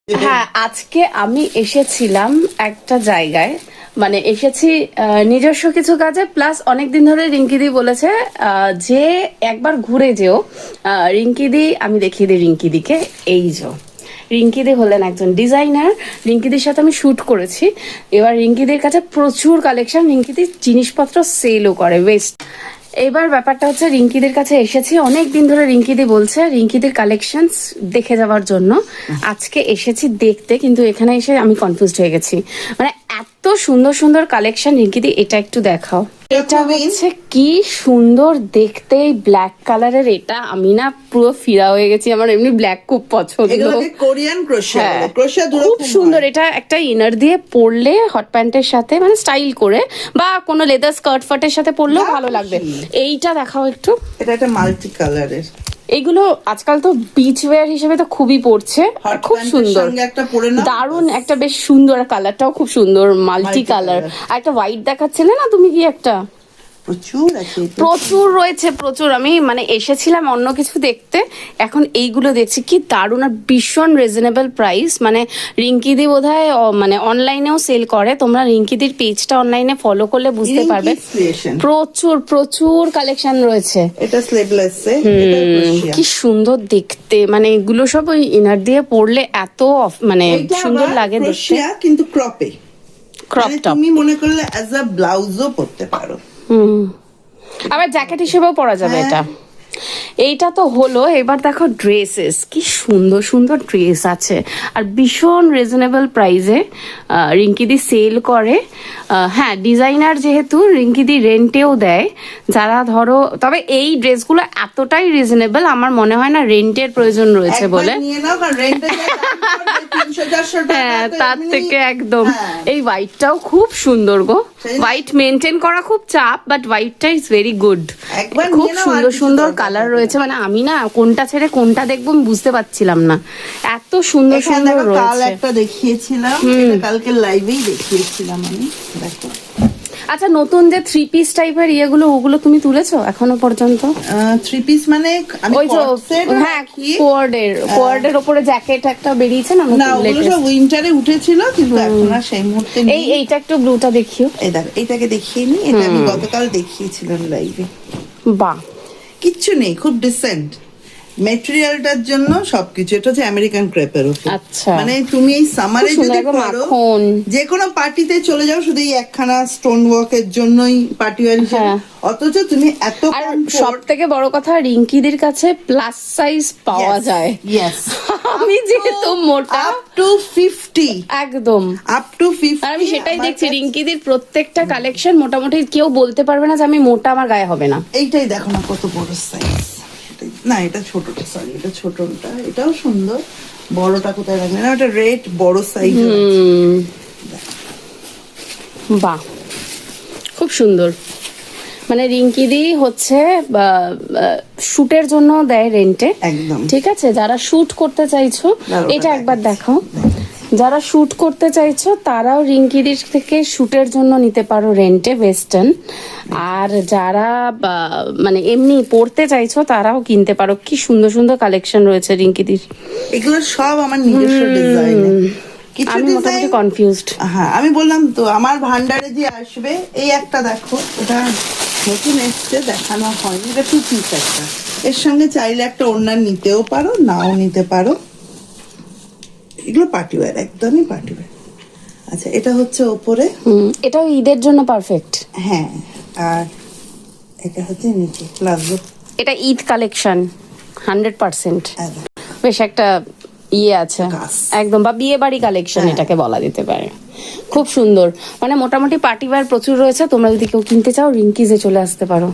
হ্যাঁ, আজকে আমি এসেছিলাম একটা জায়গায়, মানে এসেছি নিজস্ব কিছু কাজে, প্লাস অনেকদিন ধরে রিঙ্কিদি বলেছে যে একবার ঘুরে যেও। রিঙ্কিদি, আমি দেখিয়ে দিই রিঙ্কিদিকে। এই যে রিঙ্কিদি হলেন একজন ডিজাইনার। রিঙ্কিদির সাথে আমি শুট করেছি। এবার রিঙ্কিদির কাছে প্রচুর কালেকশন, রিঙ্কিদির জিনিসপত্র সেলও করে ওয়েস্ট। এবার ব্যাপারটা হচ্ছে রিঙ্কিদের কাছে এসেছি, অনেক দিন ধরে রিঙ্কিদি বলছে রিঙ্কিদের কালেকশনস দেখে যাওয়ার জন্য। আজকে এসেছি দেখতে, কিন্তু এখানে এসে আমি কনফিউজড হয়ে গেছি। মানে এত সুন্দর সুন্দর কালেকশন। রিঙ্কিদি, এটা একটু দেখাও। এটা হচ্ছে কি সুন্দর দেখতে, ব্ল্যাক কালারের। এটা আমি না পুরো ফিরা হয়ে গেছি, আমার এমনি ব্ল্যাক খুব পছন্দ। কোরিয়ান ক্রোশিয়া, ক্রোশিয়া খুব সুন্দর। এটা একটা ইনার দিয়ে পরলে হট প্যান্টের সাথে, মানে স্টাইল করে, বা কোনো লেদার স্কার্ট ফাটের সাথে পরলেও ভালো লাগবে। এইটা দেখাও একটু। এটা একটা মাল্টি কালারের। এগুলো আজকাল তো বিচ ওয়্যার হিসেবে তো খুবই পড়ছে, খুব সুন্দর, দারুন একটা বেশ সুন্দর। কালারটাও খুব সুন্দর, মাল্টি কালার। আর একটা হোয়াইট দেখাচ্ছিলে না তুমি, কি একটা প্রচুর রয়েছে, প্রচুর। আমি মানে এসেছিলাম অন্য কিছু দেখতে, এখন এইগুলো দেখছি, কি দারুণ আর ভীষণ রিজনেবল প্রাইস। মানে রিঙ্কিদি বোধহয় মানে অনলাইনেও সেল করে, তোমরা রিঙ্কিদির পেজটা অনলাইনে ফলো করলে বুঝতে পারবে। প্রচুর প্রচুর কালেকশন রয়েছে। এটা স্লিভলেস, কি সুন্দর দেখতে, মানে এগুলো সব ওই ইনার দিয়ে পরলে এত মানে সুন্দর লাগে দেখতে। কিন্তু ক্রপে, ক্রপ টপ তুমি মনে করলে অ্যাজ আ ব্লাউজও পরতে পারো। আবার জ্যাকেট হিসেবেও পরা যাবে এটা। এইটা তো হলো। এবার দেখো ড্রেসেস, কি সুন্দর সুন্দর ড্রেস আছে, আর ভীষণ রিজনেবল প্রাইসে রিঙ্কিদি সেল করে। হ্যাঁ, ডিজাইনার যেহেতু, রিঙ্কিদি রেন্টেও দেয়। যারা ধরো, তবে এই ড্রেসগুলো এতটাই রিজনেবল, আমার মনে হয় না রেন্টের প্রয়োজন রয়েছে বলে। হ্যাঁ, তার থেকে একদম। এই হোয়াইটটাও খুব সুন্দর গো। হোয়াইট মেনটেন করা খুব চাপ, বাট হোয়াইটটা ইজ ভেরি গুড। খুব সুন্দর সুন্দর কালার রয়েছে, মানে আমি না কোনটা ছেড়ে কোনটা দেখবো আমি বুঝতে পারছিলাম না, এত সুন্দর সুন্দর রয়েছে। কাল একটা দেখিয়েছিলাম, কালকে লাইভেই দেখিয়েছিলাম আমি, দেখো। আচ্ছা, নতুন যে থ্রি পিস টাইপের ইয়েগুলো, ওগুলো তুমি তুলেছো এখনো পর্যন্ত? থ্রি পিস মানে ওই যে, হ্যাঁ, কোয়ার্ডের উপরে জ্যাকেট একটা বেরিয়েছে না, না ওগুলো সব উইন্টারে উঠেছিল, কিন্তু এখন আর সেই মুহূর্তে নেই। এইটা একটু ব্লুটা দেখিও। এই দেখো, এইটাকে দেখিয়ে নি, এটা আমি গতকাল দেখিয়েছিলাম লাইভে। বাহ, কিচ্ছু নেই, খুব ডিসেন্ট ম্যাটেরিয়ালটার জন্য সবকিছু। এটা হচ্ছে আমেরিকান ক্রেপের উপর। আচ্ছা, মানে তুমি এই সামারে যদি পরো, যে কোনো পার্টিতে চলে যাও, শুধু এই একখানা স্টোন ওয়ার্কের জন্যই পার্টি ওয়্যার হিসেবে। অথচ তুমি এত, আর সব থেকে বড় কথা, রিঙ্কিদের কাছে প্লাস সাইজ পাওয়া যায়। আমি যেহেতু মোটা, আপ টু 50, একদম আপ টু 50। আর আমি সেটাই দেখছি, রিঙ্কিদের প্রত্যেকটা কালেকশন মোটামুটি কেউ বলতে পারবে না যে আমি মোটা, আমার গায়ে হবে না। এইটাই দেখো না কত বড় সাইজ। না, এটা ছোটটা, সরি, এটা ছোটটা। এটাও সুন্দর। বড়টা কোথায় রাখবে না, এটা রেড বড় সাইজ। বাহ, খুব সুন্দর। মানে রিঙ্কিদি হচ্ছে শুটের জন্য দেয় রেন্টে, একদম ঠিক আছে। যারা শুট করতে চাইছো, এটা একবার দেখাও। যারা শুট করতে চাইছো তারাও রিঙ্কিদির থেকে শুটের জন্য নিতে পারো রেন্টে, ওয়েস্টার্ন। আর যারা মানে এমনি পড়তে চাইছো তারাও কিনতে পারো। কি সুন্দর সুন্দর কালেকশন রয়েছে রিঙ্কিদির। এগুলো সব আমার নিজস্ব ডিজাইন। আমি মোটামুটি কনফিউজড। হ্যাঁ, আমি বললাম তো, আমার ভান্ডারে যে আসবে। এই একটা দেখো, এটা নতুন এসছে, দেখানো হয়নি। এটা টু পিস একটা, এর সঙ্গে চাইলে একটা ওড়না নিতেও পারো, নাও নিতে পারো। এগুলো পার্টি ওয়্যার, একদমই পার্টি ওয়্যার। আচ্ছা, এটা হচ্ছে ওপরে, এটাও ঈদের জন্য পারফেক্ট। হ্যাঁ, আর এটা হচ্ছে নিচে প্লাজো। এটা ঈদ কালেকশন 100%। বেশ একটা ইয়ে আছে একদম, বা বিয়ে বাড়ি কালেকশন এটাকে বলা যেতে পারে। খুব সুন্দর, মানে মোটামুটি পার্টি ওয়্যার প্রচুর রয়েছে। তোমরা যদি কেউ কিনতে চাও, রিঙ্কিজে চলে আসতে পারো।